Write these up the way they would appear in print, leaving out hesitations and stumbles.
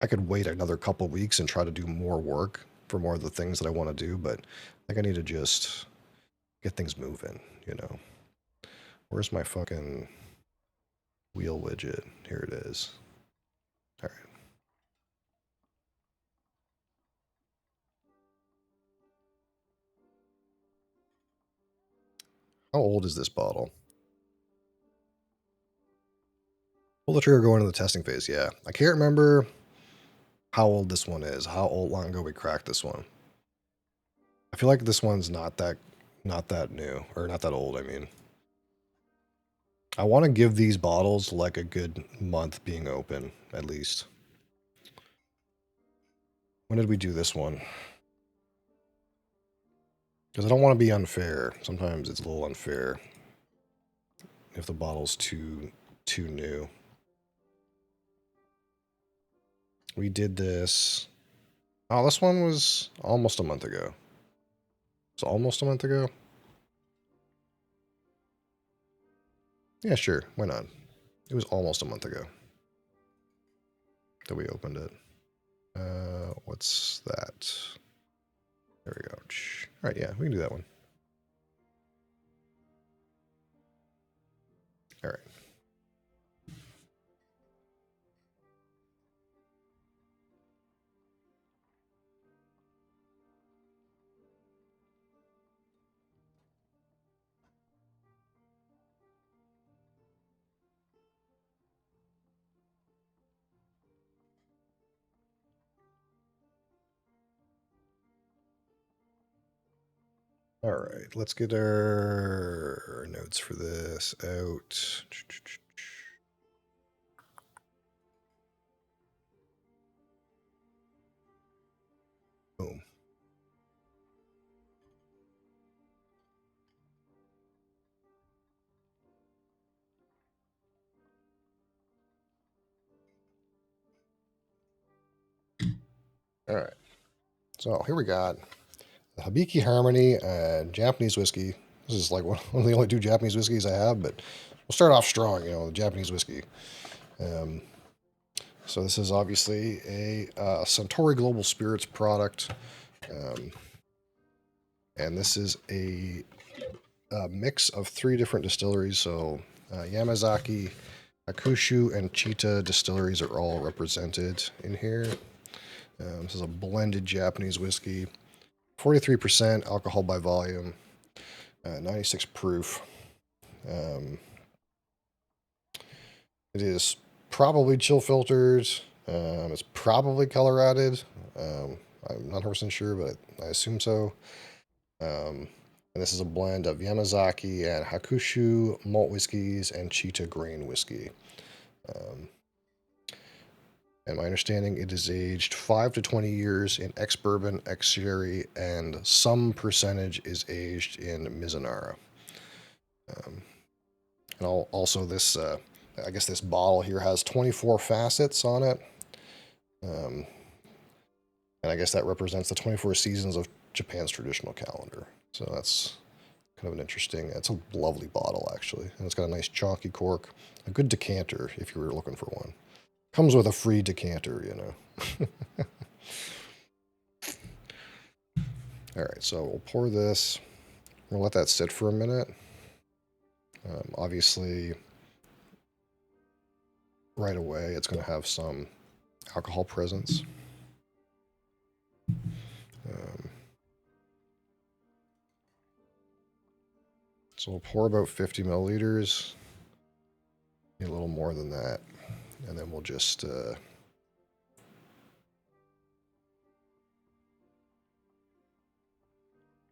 I could wait another couple weeks and try to do more work for more of the things that I want to do, but I think I need to just get things moving, you know. Where's my fucking wheel widget? Here it is. All right. How old is this bottle? Pull the trigger going into the testing phase. Yeah. I can't remember how old this one is. How old long ago we cracked this one. I feel like this one's not that new or not that old, I mean. I want to give these bottles like a good month being open at least. When did we do this one? Because I don't want to be unfair. Sometimes it's a little unfair if the bottle's too new. We did this. Oh, this one was almost a month ago. It's almost a month ago. Yeah, sure. Why not? It was almost a month ago that we opened it. What's that? There we go. All right, yeah, we can do that one. All right. All right, let's get our notes for this out. Boom. All right. So here we got the Hibiki Harmony Japanese whiskey. This is like one of the only two Japanese whiskeys I have, but we'll start off strong, you know, the Japanese whiskey. Um, so this is obviously a Suntory Global Spirits product. Um, and this is a mix of three different distilleries. So Yamazaki, Akushu, and Chita distilleries are all represented in here. This is a blended Japanese whiskey, 43% alcohol by volume, 96 proof. It is probably chill filtered. It's probably color added. I'm not 100% sure, but I assume so. And this is a blend of Yamazaki and Hakushu malt whiskeys and Cheetah grain whiskey. And my understanding, it is aged 5 to 20 years in ex-bourbon, ex-sherry, and some percentage is aged in Mizunara. And also this, I guess this bottle here has 24 facets on it. And I guess that represents the 24 seasons of Japan's traditional calendar. So that's kind of an interesting, it's a lovely bottle actually. And it's got a nice chalky cork, a good decanter if you were looking for one. Comes with a free decanter, you know. All right, so we'll pour this. We'll let that sit for a minute. Obviously, right away, it's going to have some alcohol presence. So we'll pour about 50 milliliters, a little more than that, and then we'll just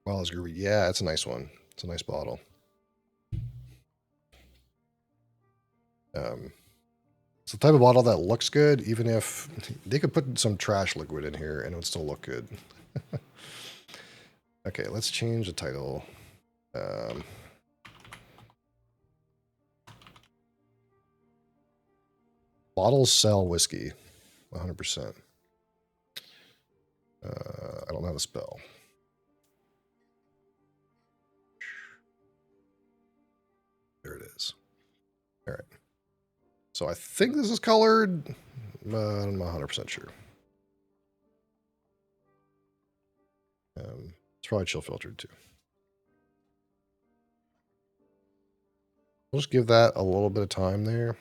Wild Groovy. Yeah, it's a nice one. It's a nice bottle. It's the type of bottle that looks good, even if they could put some trash liquid in here and it would still look good. Okay, let's change the title. Bottles sell whiskey, 100%. I don't know how to spell. There it is. All right. So I think this is colored. but I'm not 100% sure. It's probably chill filtered too. We'll just give that a little bit of time there.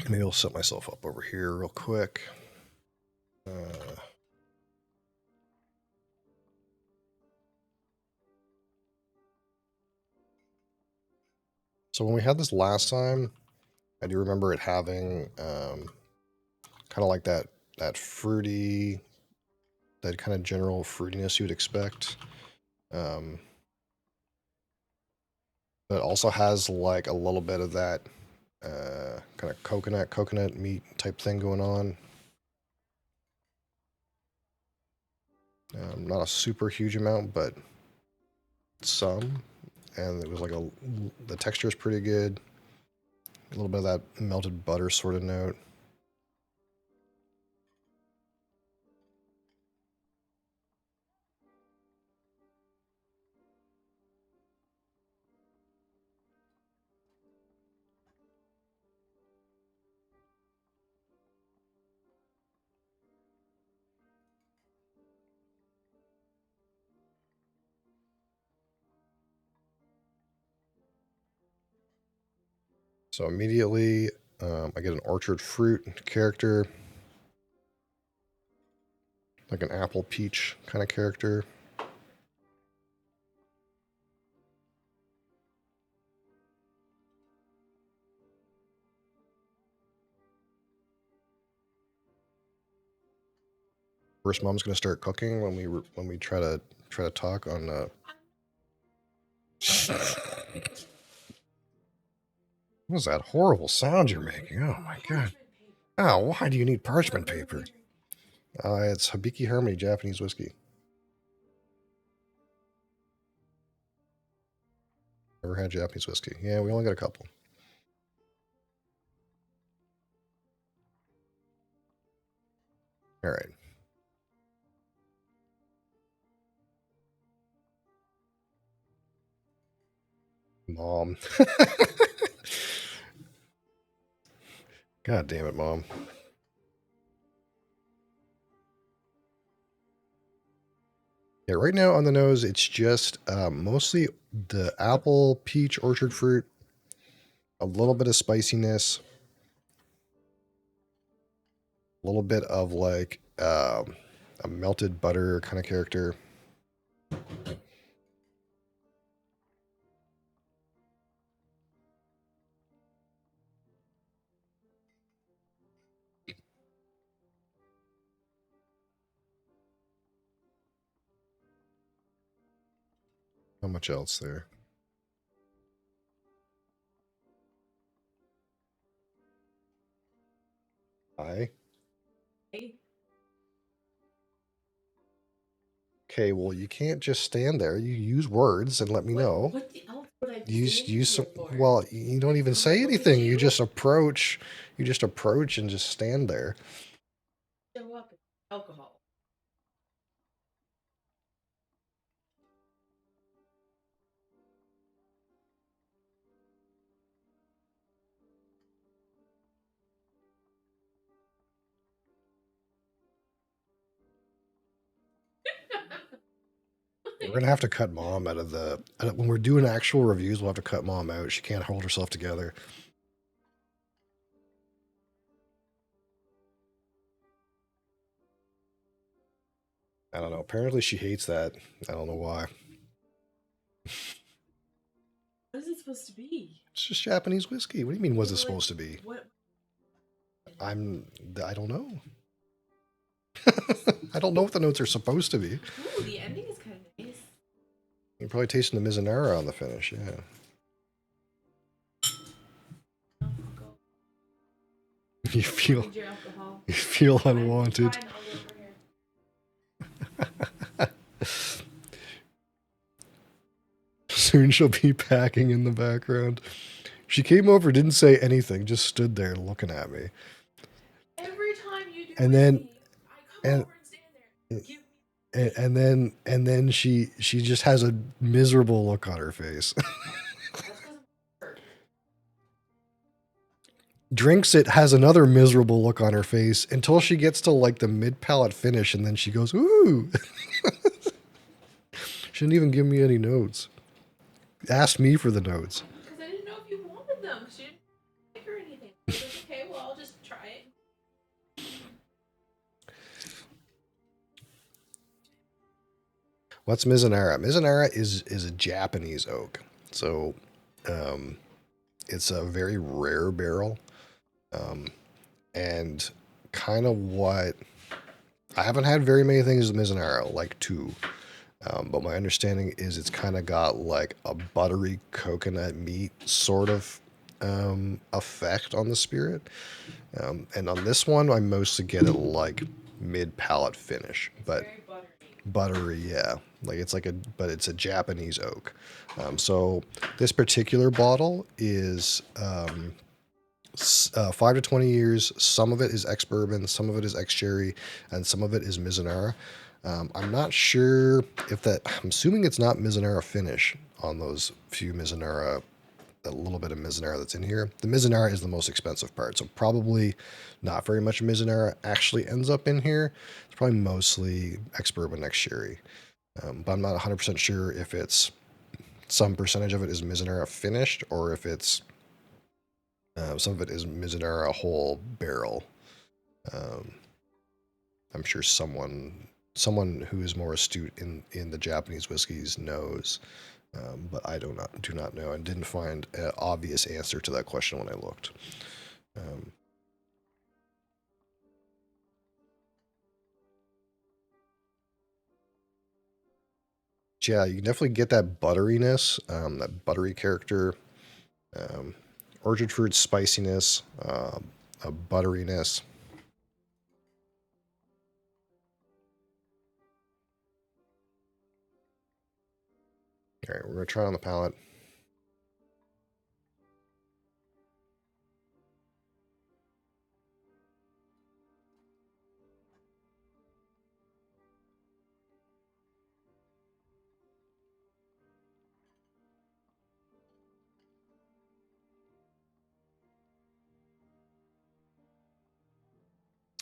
Maybe I'll set myself up over here real quick. So when we had this last time, I do remember it having kind of like that fruity, that kind of general fruitiness you'd expect. But it also has like a little bit of that kind of coconut meat type thing going on. Not a super huge amount, but some. And it was like the texture is pretty good. A little bit of that melted butter sort of note. So immediately, I get an orchard fruit character, like an apple peach kind of character. First, mom's gonna start cooking when we try to talk on. What was that horrible sound you're making? Oh my god! Oh, why do you need parchment paper? It's Hibiki Harmony Japanese whiskey. Never had Japanese whiskey. Yeah, we only got a couple. All right. Mom. God damn it, Mom. Yeah, right now on the nose, it's just mostly the apple, peach, orchard fruit, a little bit of spiciness, a little bit of like a melted butter kind of character. How much else there? Hi. Okay, well, you can't just stand there. You use words and let me know. What else would I be Use some. for? Well, you don't even say anything. You just approach. You just approach and just stand there. Show up alcohol. We're gonna have to cut Mom out of the. When we're doing actual reviews, we'll have to cut Mom out. She can't hold herself together. I don't know. Apparently, she hates that. I don't know why. What is it supposed to be? It's just Japanese whiskey. What do you mean? Was it Like, supposed to be? What? I don't know. I don't know what the notes are supposed to be. Ooh, the ending is kind of nice. You're probably tasting the Mizunara on the finish. Yeah. You feel. Your alcohol. You feel unwanted. Soon she'll be packing in the background. She came over, didn't say anything, just stood there looking at me. Every time you do And then, me, I come over and stand there. and then she just has a miserable look on her face. drinks it, has another miserable look on her face until she gets to like the mid palate finish, and then she goes, "Ooh!" She didn't even give me any notes. Asked me for the notes. Because I didn't know if you wanted them. She didn't like or anything. I was like, okay, well, I'll just try it. What's Mizunara? Mizunara is a Japanese oak, so it's a very rare barrel, and kind of what I haven't had very many things with Mizunara, like two. But my understanding is it's kind of got like a buttery coconut meat sort of effect on the spirit. And on this one, I mostly get it like mid palate finish, but Very buttery. buttery, yeah. Like it's like but it's a Japanese oak. So this particular bottle is 5 to 20 years. Some of it is ex bourbon, some of it is ex sherry, and some of it is Mizunara. I'm not sure if that. I'm assuming it's not Mizunara finish on those few Mizunara. A little bit of Mizunara that's in here. The Mizunara is the most expensive part, so probably not very much Mizunara actually ends up in here. It's probably mostly ex bourbon, ex sherry. But I'm not 100% sure if it's some percentage of it is Mizunara finished or if it's some of it is Mizunara whole barrel. I'm sure someone who is more astute in the Japanese whiskeys knows, but I do not know and didn't find an obvious answer to that question when I looked. Yeah, you can definitely get that butteriness, that buttery character, um, orchard fruit spiciness, a butteriness. All right, we're gonna try it on the palate.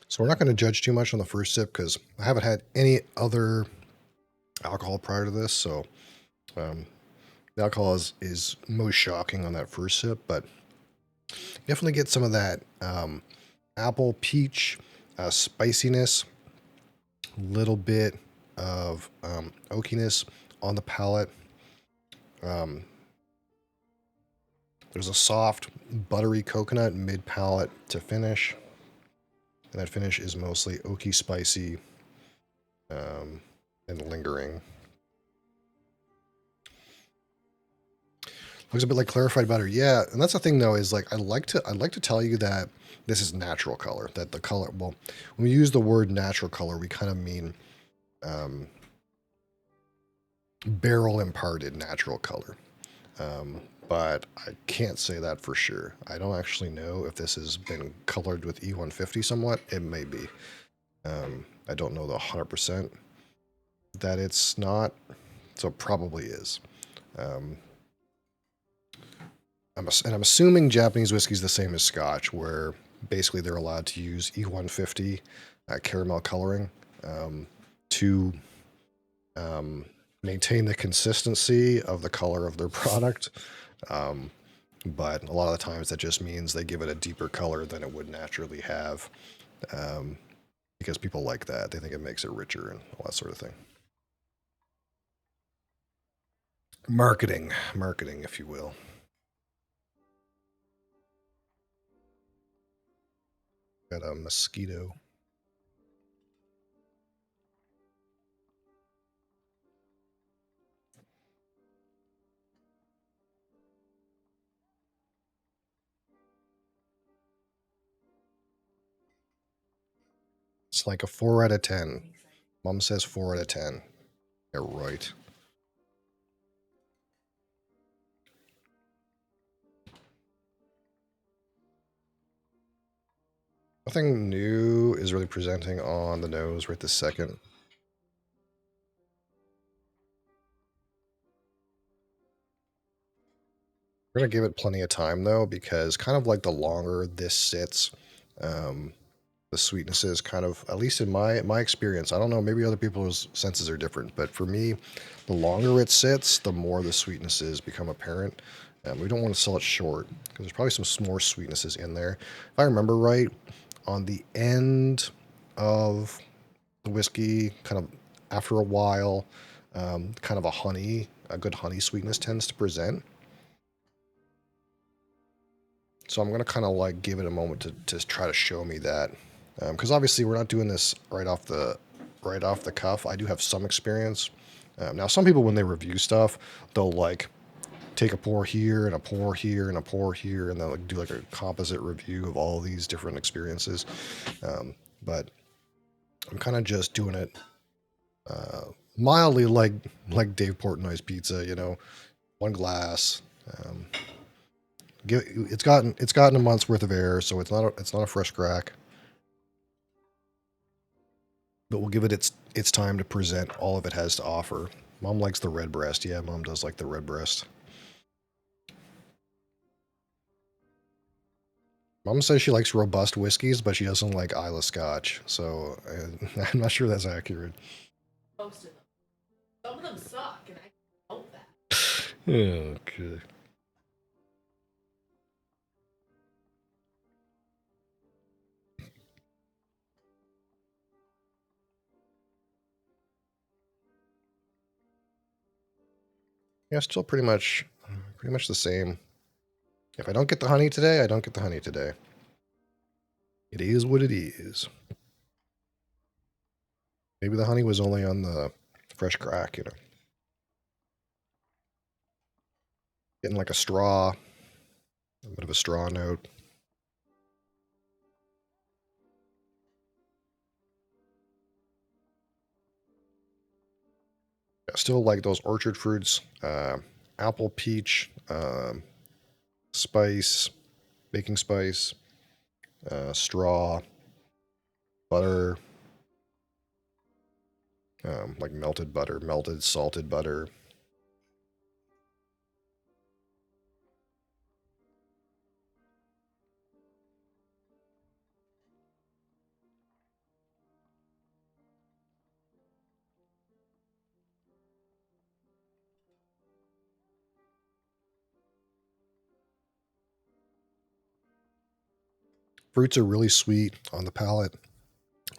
So we're not going to judge too much on the first sip because I haven't had any other alcohol prior to this. So um, the alcohol is most shocking on that first sip, but definitely get some of that apple peach spiciness, little bit of oakiness on the palate. Um, there's a soft, buttery coconut mid palate to finish. And that finish is mostly oaky, spicy, and lingering. Looks a bit like clarified butter. Yeah, and that's the thing though, is like I'd like to tell you that this is natural color. That the color, well, when we use the word natural color, we kind of mean um, barrel imparted natural color. But I can't say that for sure. I don't actually know if this has been colored with E150 somewhat. It may be. I don't know the 100% that it's not, so it probably is. Um, I'm assuming Japanese whiskey is the same as Scotch, where basically they're allowed to use E150 caramel coloring to maintain the consistency of the color of their product. But a lot of the times that just means they give it a deeper color than it would naturally have, um, because people like that. They think it makes it richer and all that sort of thing. Marketing, if you will. Got a mosquito. It's like a 4 out of 10. Mom says 4 out of 10. You're right. Nothing new is really presenting on the nose right this second. We're gonna give it plenty of time though, because kind of like the longer this sits, um, the sweetness is kind of, at least in my experience. I don't know, maybe other people's senses are different, but for me, the longer it sits, the more the sweetnesses become apparent. We don't want to sell it short because there's probably some more sweetnesses in there. If I remember right, on the end of the whiskey, kind of after a while, kind of a good honey sweetness tends to present. So I'm going to kind of like give it a moment to try to show me that. Because obviously we're not doing this right off the cuff. I do have some experience. Now some people when they review stuff, they'll like take a pour here and a pour here and a pour here, and they'll like do like a composite review of all these different experiences. But I'm kind of just doing it uh, mildly like Dave Portnoy's pizza. You know, one glass. Um, it's gotten a month's worth of air, so it's not a fresh crack. But we'll give it its time to present all of it has to offer. Mom likes the red breast. Yeah, Mom does like the red breast. Mom says she likes robust whiskeys, but she doesn't like Isla Scotch. So I'm not sure that's accurate. Most of them. Some of them suck, and I know that. Okay. Yeah, still pretty much the same. If I don't get the honey today, I don't get the honey today. It is what it is. Maybe the honey was only on the fresh crack, you know. Getting like a straw, a bit of a straw note. I still like those orchard fruits, apple, peach, spice, baking spice, straw, butter, like melted butter, melted salted butter. Fruits are really sweet on the palate,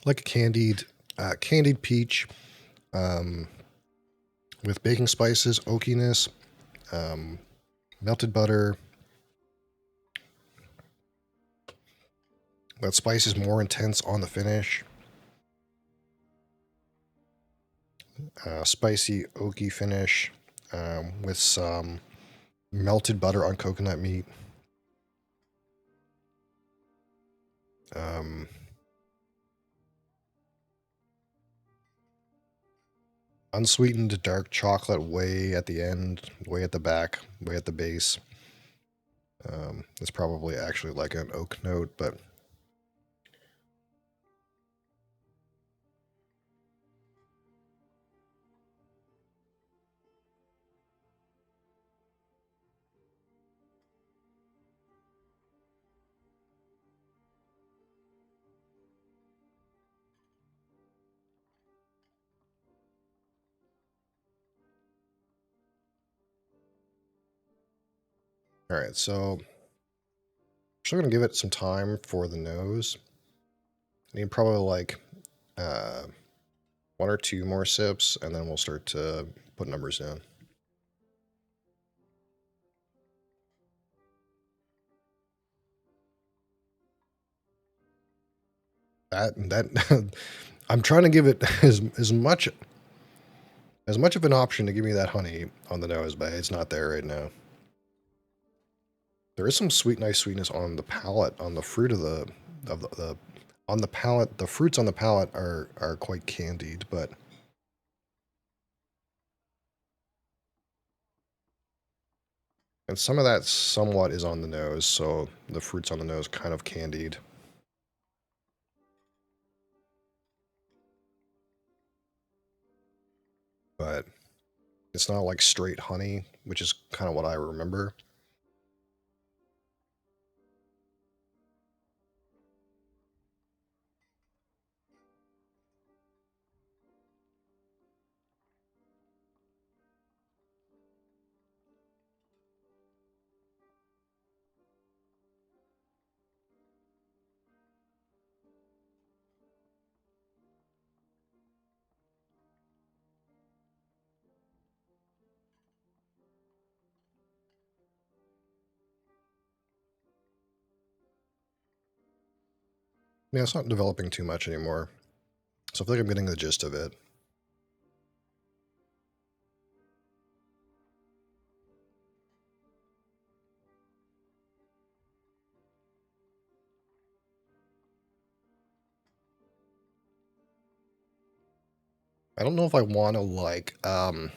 like a candied peach, um, with baking spices, oakiness, um, melted butter. That spice is more intense on the finish. Spicy, oaky finish, with some melted butter on coconut meat. Um, Unsweetened dark chocolate way at the end, way at the back, way at the base. It's probably actually like an oak note, but all right. So I'm still gonna give it some time for the nose. I need probably like uh, one or two more sips, and then we'll start to put numbers down. That I'm trying to give it as much of an option to give me that honey on the nose, but it's not there right now. There is some nice sweetness on the palate, on the fruit of the on the palate. The fruits on the palate are quite candied, but and some of that somewhat is on the nose. So the fruits on the nose kind of candied, but it's not like straight honey, which is kind of what I remember. Yeah, it's not developing too much anymore. So I feel like I'm getting the gist of it. I don't know if I want to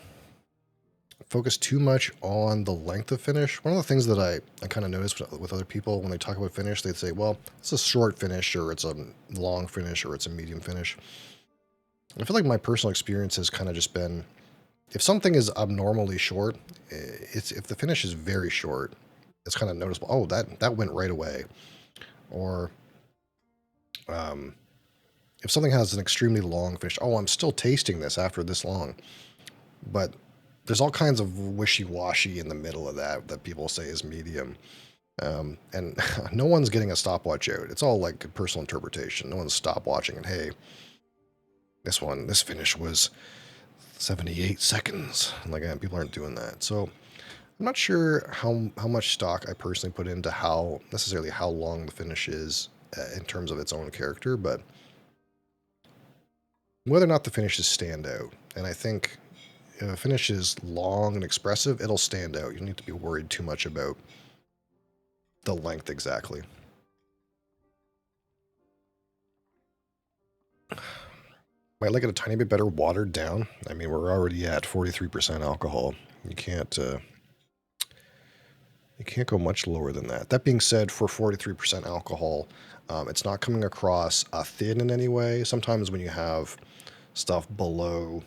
focus too much on the length of finish. One of the things that I kind of notice with other people when they talk about finish, they'd say, well, it's a short finish or it's a long finish or it's a medium finish. I feel like my personal experience has kind of just been if something is abnormally short, it's if the finish is very short, it's kind of noticeable. Oh, that went right away. Or um, if something has an extremely long finish, oh, I'm still tasting this after this long. But there's all kinds of wishy-washy in the middle of that people say is medium. And no one's getting a stopwatch out. It's all like personal interpretation. No one's stopwatching and hey, this finish was 78 seconds. Like people aren't doing that. So I'm not sure how much stock I personally put into how necessarily how long the finish is in terms of its own character, but whether or not the finishes stand out. And I think if a finish is long and expressive, it'll stand out. You don't need to be worried too much about the length exactly. Might like it a tiny bit better watered down. I mean, we're already at 43% alcohol. You can't uh, you can't go much lower than that. That being said, for 43% alcohol, it's not coming across thin in any way. Sometimes when you have stuff below,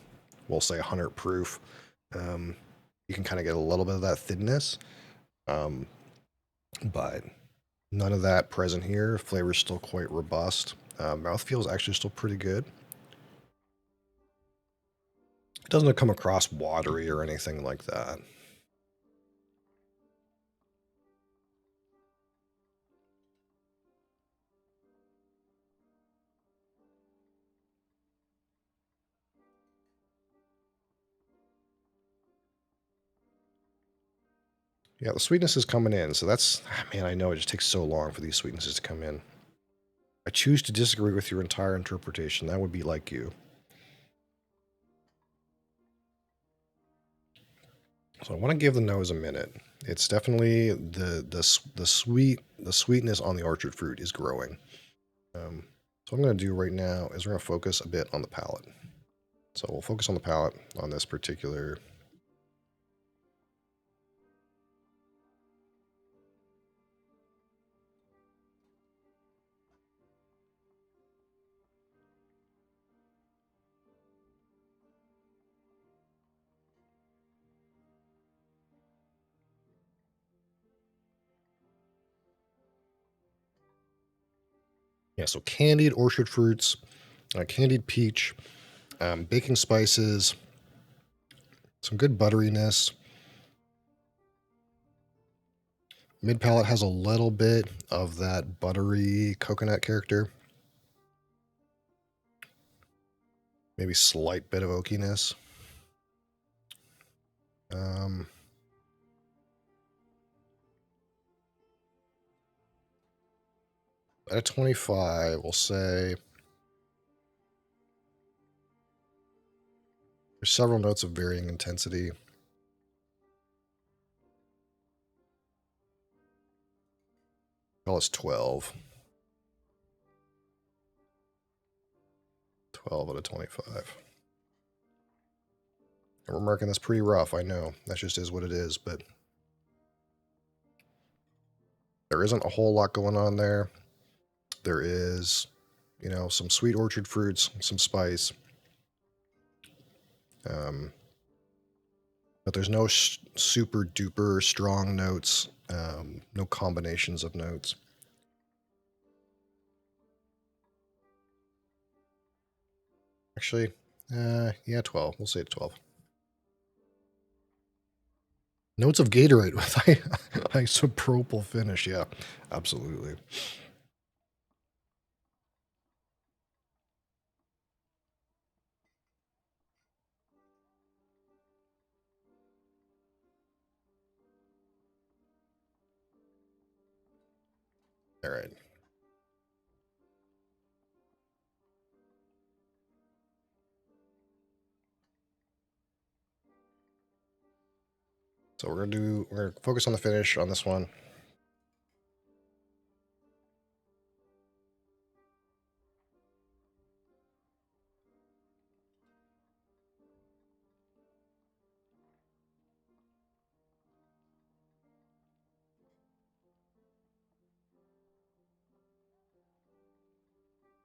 we'll say 100 proof, um, you can kind of get a little bit of that thinness. Um, but none of that present here. Flavor's still quite robust. Mouthfeel is actually still pretty good. It doesn't come across watery or anything like that. Yeah, the sweetness is coming in. So that's, man, I know it just takes so long for these sweetnesses to come in. I choose to disagree with your entire interpretation. That would be like you. So I want to give the nose a minute. It's definitely the sweetness on the orchard fruit is growing. So what I'm going to do right now is we're going to focus a bit on the palate. So we'll focus on the palate on this particular. Yeah, so candied orchard fruits, candied peach, baking spices, some good butteriness. Mid palate has a little bit of that buttery coconut character. Maybe slight bit of oakiness. Um, at a 25, we'll say there's several notes of varying intensity. Call us 12. 12 out of 25. And we're marking this pretty rough, I know. That just is what it is, but there isn't a whole lot going on there. There is, some sweet orchard fruits, some spice. Um, but there's no super duper strong notes, no combinations of notes. Actually, yeah, 12. We'll say 12. Notes of Gatorade with isopropyl finish. Yeah, absolutely. All right. So we're gonna focus on the finish on this one.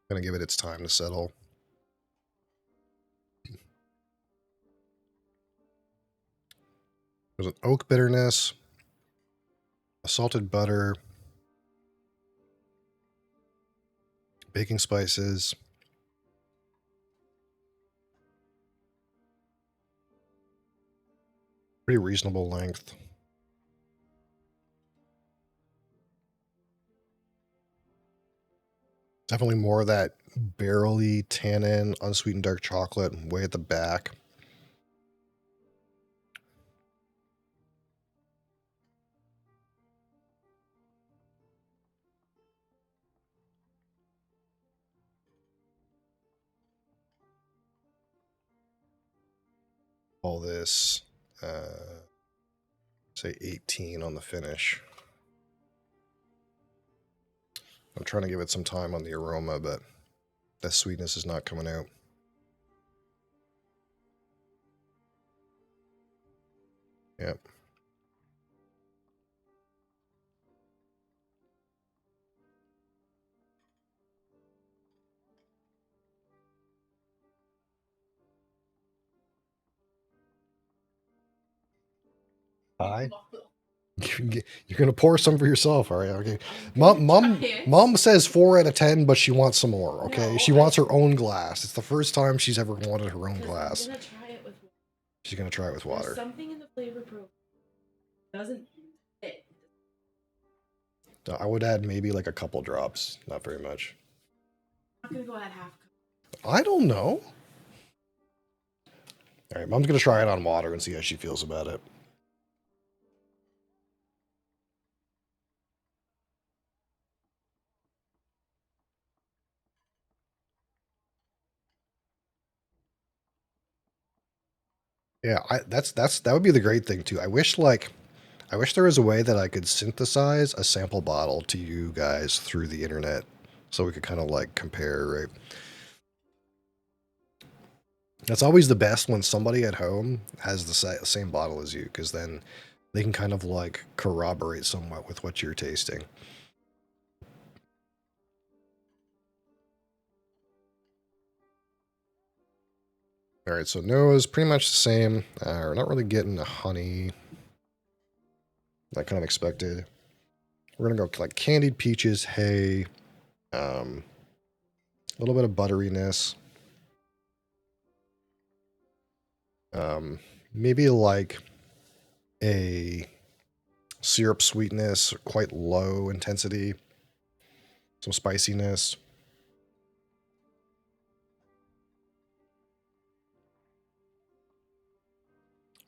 Gonna give it its time to settle. There's an oak bitterness, a salted butter, baking spices, pretty reasonable length. Definitely more of that barrely tannin, unsweetened dark chocolate way at the back. All this, say 18 on the finish. I'm trying to give it some time on the aroma, but that sweetness is not coming out. Yep. Hi. You're gonna pour some for yourself, all right? Okay. Mom says 4 out of 10, but she wants some more. Okay, No, she wants her own glass. It's the first time she's ever wanted her own 'Cause glass. I'm gonna try it with water. She's gonna try it with There's water. something in the flavor profile doesn't fit. I would add maybe like a couple drops, not very much. I'm not gonna go at half cup. I don't know. All right, Mom's gonna try it on water and see how she feels about it. Yeah, that would be the great thing too. I wish there was a way that I could synthesize a sample bottle to you guys through the internet, so we could kind of like compare, right? That's always the best when somebody at home has the same bottle as you, because then they can kind of like corroborate somewhat with what you're tasting. All right, so nose pretty much the same. We're not really getting the honey. I kind of expected. We're gonna go like candied peaches, hay, a little bit of butteriness, maybe like a syrup sweetness, quite low intensity, some spiciness.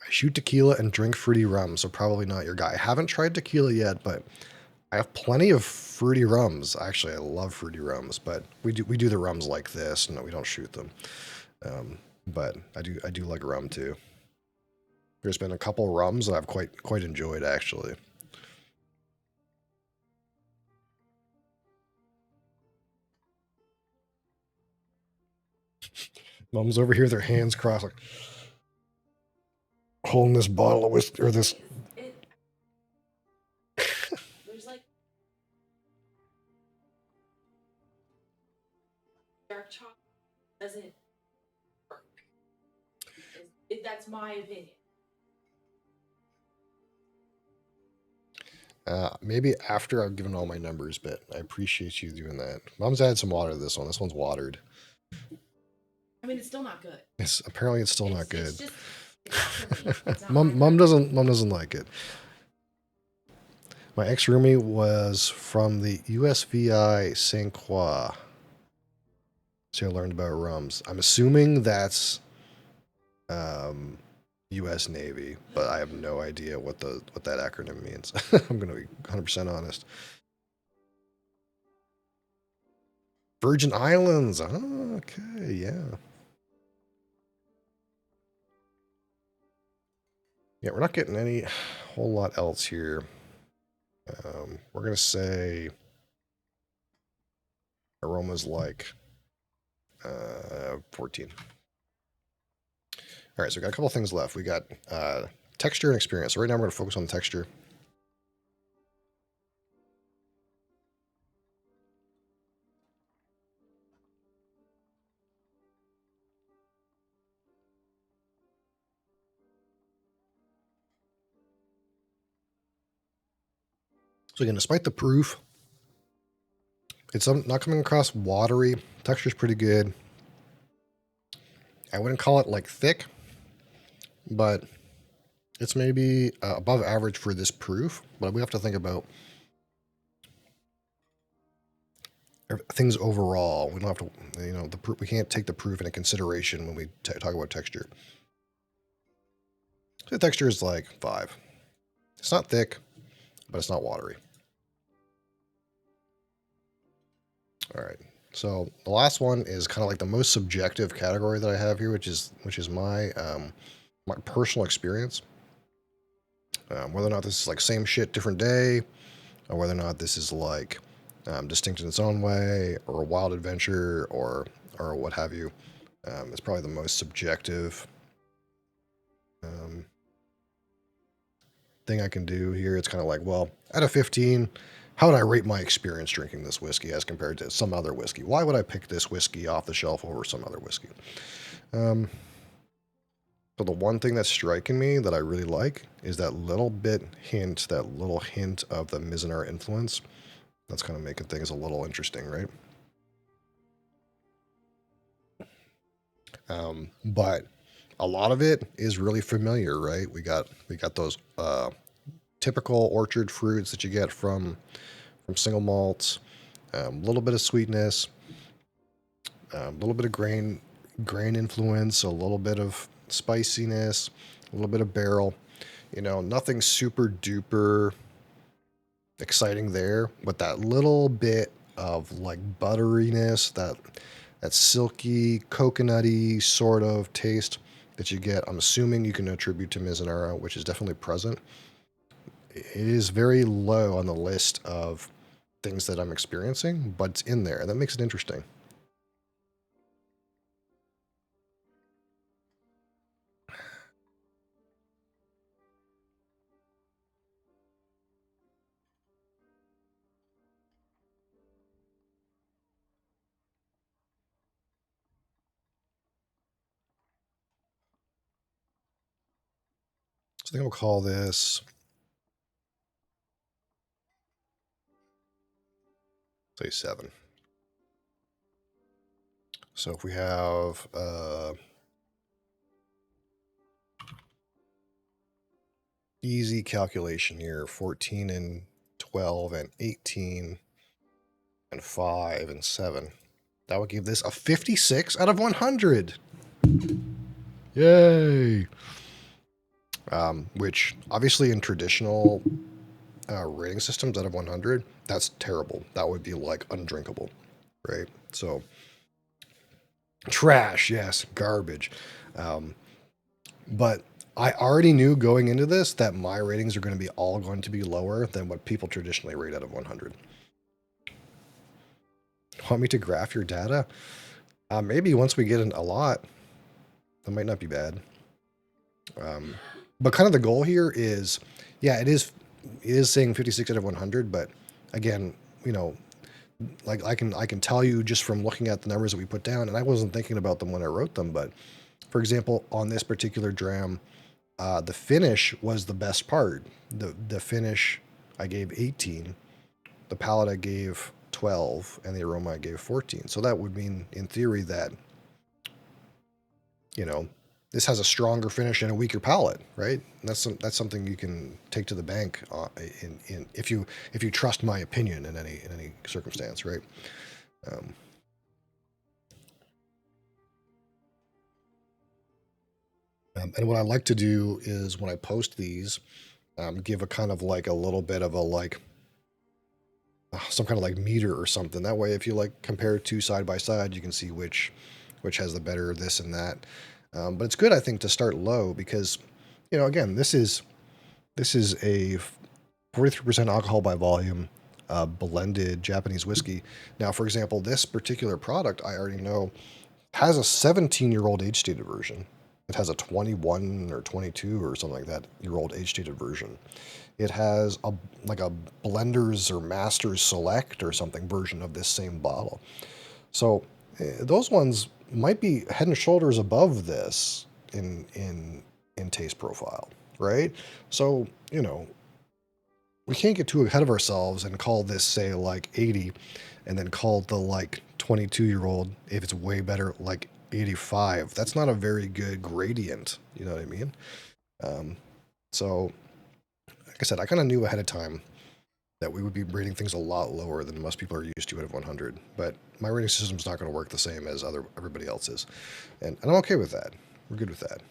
I shoot tequila and drink fruity rum, so probably not your guy. I haven't tried tequila yet, but I have plenty of fruity rums. Actually, I love fruity rums, but we do the rums like this, and we don't shoot them. But I do like rum too. There's been a couple rums that I've quite enjoyed actually. Mom's over here, their hands crossed, like holding this bottle of whiskey or this. There's like dark chocolate doesn't work. That's my opinion. Maybe after I've given all my numbers, but I appreciate you doing that. Mom's added some water to this one. This one's watered. I mean, it's still not good. Apparently it's still not good. It's just, it's not for me. It's not Mom doesn't like it. My ex roomie was from the USVI St. Croix. So I learned about rums. I'm assuming that's U.S. Navy, but I have no idea what that acronym means. I'm gonna be 100% honest. Virgin Islands. Oh, okay, yeah. Yeah, we're not getting any whole lot else here. We're going to say aroma's like 14. All right, so we got a couple things left. We got texture and experience. So right now we're going to focus on the texture. So again, despite the proof, it's not coming across watery. Texture's pretty good. I wouldn't call it like thick, but it's maybe above average for this proof. But we have to think about things overall. We don't have to, we can't take the proof into consideration when we talk about texture. So the texture is like 5. It's not thick, but it's not watery. All right. So the last one is kind of like the most subjective category that I have here, which is my my personal experience. Whether or not this is like same shit, different day, or whether or not this is like distinct in its own way, or a wild adventure, or what have you, is probably the most subjective thing I can do here. It's kind of like, well, out of 15, how would I rate my experience drinking this whiskey as compared to some other whiskey? Why would I pick this whiskey off the shelf over some other whiskey? So the one thing that's striking me that I really like is that little hint of the Mizzener influence. That's kind of making things a little interesting, right? But a lot of it is really familiar, right? We got those typical orchard fruits that you get from single malts, a little bit of sweetness, a little bit of grain influence, a little bit of spiciness, a little bit of barrel. Nothing super duper exciting there, but that little bit of like butteriness, that silky, coconutty sort of taste that you get, I'm assuming you can attribute to Mizunara, which is definitely present. It is very low on the list of things that I'm experiencing, but it's in there, and that makes it interesting. So I think we'll call this, say, 7. So if we have easy calculation here, 14 and 12 and 18 and 5 and 7, that would give this a 56 out of 100. Yay! Which obviously in traditional rating systems out of 100, that's terrible. That would be like undrinkable, right? So trash, yes, garbage. But I already knew going into this that my ratings are going to be lower than what people traditionally rate out of 100. Want me to graph your data? Maybe once we get in a lot, that might not be bad. But kind of the goal here is, yeah, it is saying 56 out of 100, but again, like I can tell you just from looking at the numbers that we put down, and I wasn't thinking about them when I wrote them, but for example, on this particular dram, the finish was the best part. The finish I gave 18, the palate I gave 12, and the aroma I gave 14. So that would mean, in theory, that this has a stronger finish and a weaker palate, right? And that's something you can take to the bank in if you trust my opinion in any circumstance, right? And what I like to do is when I post these, give a kind of like a little bit of a like some kind of like meter or something. That way, if you like compare two side by side, you can see which has the better this and that. But it's good, I think, to start low because, again, this is a 43% alcohol by volume, blended Japanese whiskey. Now, for example, this particular product I already know has a 17-year-old age-stated version. It has a 21 or 22 or something like that year old age-stated version. It has a blenders or masters select or something version of this same bottle. So those ones might be head and shoulders above this in taste profile, right? So we can't get too ahead of ourselves and call this, say, like 80, and then call the like 22-year-old, if it's way better, like 85. That's not a very good gradient. You know what I mean? Um, so, like I said, I kind of knew ahead of time that we would be rating things a lot lower than most people are used to out of 100. But my rating system's not going to work the same as everybody else's, and I'm okay with that. We're good with that.